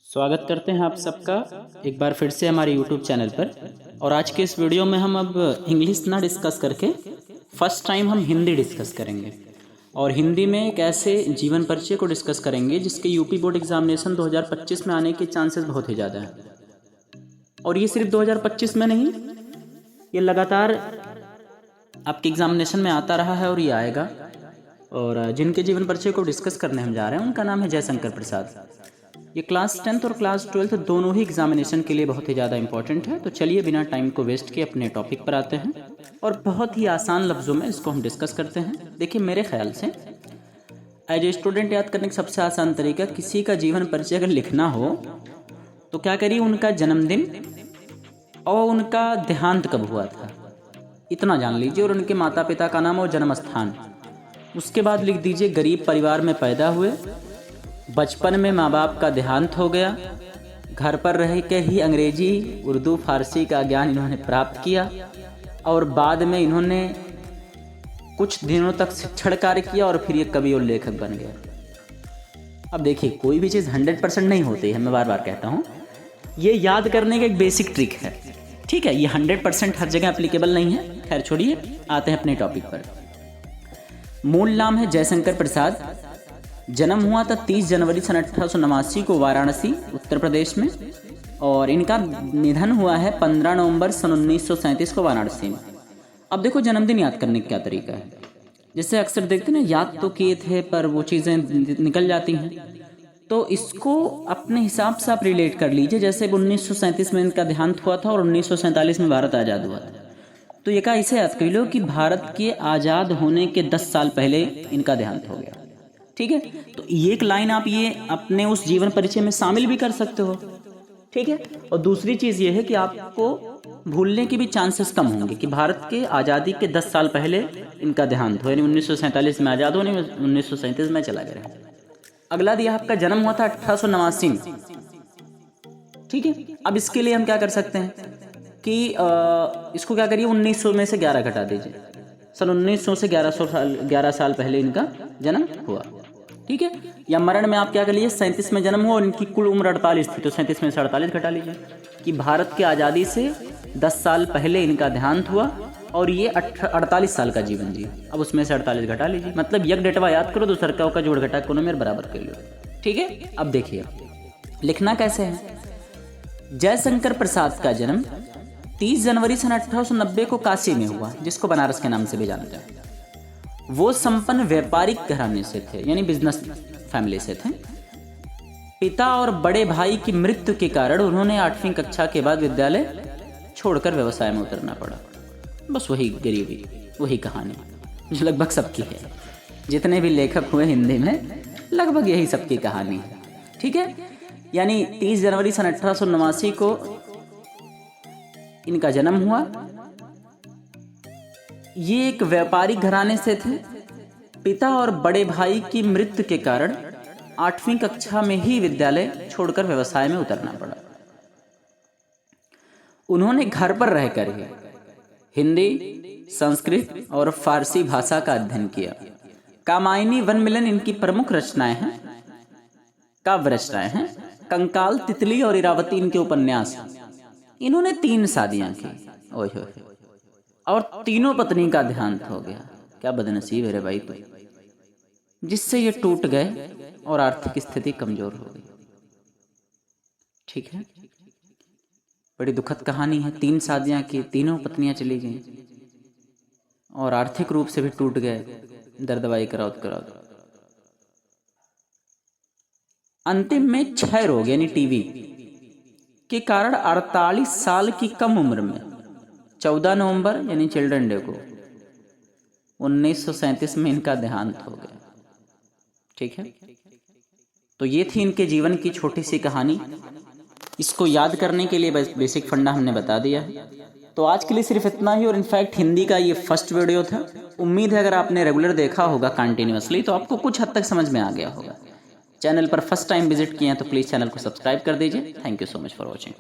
स्वागत करते हैं आप सबका एक बार फिर से हमारे YouTube चैनल पर। और आज के इस वीडियो में हम अब इंग्लिश ना डिस्कस करके फर्स्ट टाइम हम हिंदी डिस्कस करेंगे। और हिंदी में एक ऐसे जीवन परिचय को डिस्कस करेंगे जिसके यूपी बोर्ड एग्जामिनेशन 2025 में आने के चांसेस बहुत ही ज़्यादा हैं। और ये सिर्फ 2025 में नहीं, ये लगातार आपके एग्जामिनेशन में आता रहा है और ये आएगा। और जिनके जीवन परिचय को डिस्कस करने हम जा रहे हैं उनका नाम है जयशंकर प्रसाद। ये क्लास 10th और क्लास 12th दोनों ही एग्जामिनेशन के लिए बहुत ही ज़्यादा इंपॉर्टेंट है। तो चलिए बिना टाइम को वेस्ट किए अपने टॉपिक पर आते हैं और बहुत ही आसान लफ्ज़ों में इसको हम डिस्कस करते हैं। देखिए, मेरे ख्याल से एज ए स्टूडेंट याद करने का सबसे आसान तरीका, किसी का जीवन परिचय अगर लिखना हो तो क्या करिए, उनका जन्मदिन और उनका देहांत कब हुआ था इतना जान लीजिए, और उनके माता पिता का नाम और जन्म स्थान। उसके बाद लिख दीजिए गरीब परिवार में पैदा हुए, बचपन में माँ बाप का देहांत हो गया, घर पर रह के ही अंग्रेजी उर्दू फारसी का ज्ञान इन्होंने प्राप्त किया और बाद में इन्होंने कुछ दिनों तक शिक्षण कार्य किया और फिर ये कवि और लेखक बन गए। अब देखिए, कोई भी चीज़ 100% नहीं होती है, मैं बार बार कहता हूँ। ये याद करने का एक बेसिक ट्रिक है, ठीक है। ये 100% हर जगह एप्लीकेबल नहीं है। खैर छोड़िए, आते हैं अपने टॉपिक पर। मूल नाम है जयशंकर प्रसाद। जन्म हुआ था 30 जनवरी सन 1889 को वाराणसी उत्तर प्रदेश में, और इनका निधन हुआ है 15 नवंबर सन 1937 को वाराणसी में। अब देखो, जन्मदिन याद करने का क्या तरीका है। जैसे अक्सर देखते हैं ना, याद तो किए थे पर वो चीज़ें निकल जाती हैं, तो इसको अपने हिसाब से आप रिलेट कर लीजिए। जैसे 1937 में इनका देहांत हुआ था और 1947 में भारत आज़ाद हुआ था, तो ये का इसे याद कर लो कि भारत के आज़ाद होने के 10 साल पहले इनका देहांत हो गया, ठीक है। तो ये एक लाइन आप ये अपने उस जीवन परिचय में शामिल भी कर सकते हो, ठीक है। और दूसरी चीज़ ये है कि आपको भूलने के भी चांसेस कम होंगे कि भारत के आज़ादी के 10 साल पहले इनका देहांत हो, यानी 1947 में आज़ाद होने में 1937 में चला गया। अगला दिया आपका जन्म हुआ था 1889 में, ठीक है। अब इसके लिए हम क्या कर सकते हैं कि इसको क्या करिए, 1900 में से 11 घटा दीजिए। सन 1900 से 11 साल पहले इनका जन्म हुआ, ठीक है। या मरण में आप क्या कर लीजिए, 37 में जन्म हुआ और इनकी कुल उम्र 48 थी, तो 37 में से 48 घटा लीजिए कि भारत की आज़ादी से 10 साल पहले इनका देहांत हुआ और ये 48 साल का जीवन जी। अब उसमें से 48 घटा लीजिए, मतलब एक डेटवा याद करो, दूसर का जोड़ घटा को मेरे बराबर कर लो, ठीक है। अब देखिए लिखना कैसे है। जयशंकर प्रसाद का जन्म 30 जनवरी सन 1890 को काशी में हुआ, जिसको बनारस के नाम से भी जाना जाता है। वो संपन्न व्यापारिक घराने से थे, यानी बिजनेस फैमिली से थे। पिता और बड़े भाई की मृत्यु के कारण उन्होंने 8वीं कक्षा के बाद विद्यालय छोड़कर व्यवसाय में उतरना पड़ा। बस वही गरीबी, वही कहानी जो लगभग सबकी है। जितने भी लेखक हुए हिंदी में, लगभग यही सबकी कहानी है, ठीक है। यानी 30 जनवरी सन 1889 को इनका जन्म हुआ। ये एक व्यापारिक घराने से थे। पिता और बड़े भाई की मृत्यु के कारण 8वीं कक्षा में ही विद्यालय छोड़कर व्यवसाय में उतरना पड़ा। उन्होंने घर पर रहकर ही हिंदी, संस्कृत और फारसी भाषा का अध्ययन किया। कामायनी वन मिलन इनकी प्रमुख रचनाएं हैं, काव्य रचनाएं हैं। कंकाल, तितली और इरावती इनके उपन्यास। इन्होंने 3 शादियां की, ओह, और तीनों पत्नी का देहांत हो गया। क्या बदनसीब है रे भाई तो, जिससे ये टूट गए और आर्थिक स्थिति कमजोर हो गई, ठीक है। बड़ी दुखद कहानी है। 3 शादियां की, तीनों पत्नियां चली गईं और आर्थिक रूप से भी टूट गए, दर्द दवाई कराओ। अंतिम में क्षय रोग यानी टीबी के कारण 48 साल की कम उम्र में 14 नवंबर यानी चिल्ड्रन डे को 1937 में इनका देहांत हो गया, ठीक है। तो ये थी इनके जीवन की छोटी सी कहानी। इसको याद करने के लिए बेसिक फंडा हमने बता दिया है। तो आज के लिए सिर्फ इतना ही। और इनफैक्ट हिंदी का ये फर्स्ट वीडियो था। उम्मीद है अगर आपने रेगुलर देखा होगा कंटिन्यूअसली तो आपको कुछ हद तक समझ में आ गया होगा। चैनल पर फर्स्ट टाइम विजिट किए हैं तो प्लीज़ चैनल को सब्सक्राइब कर दीजिए। Thank you so much for watching.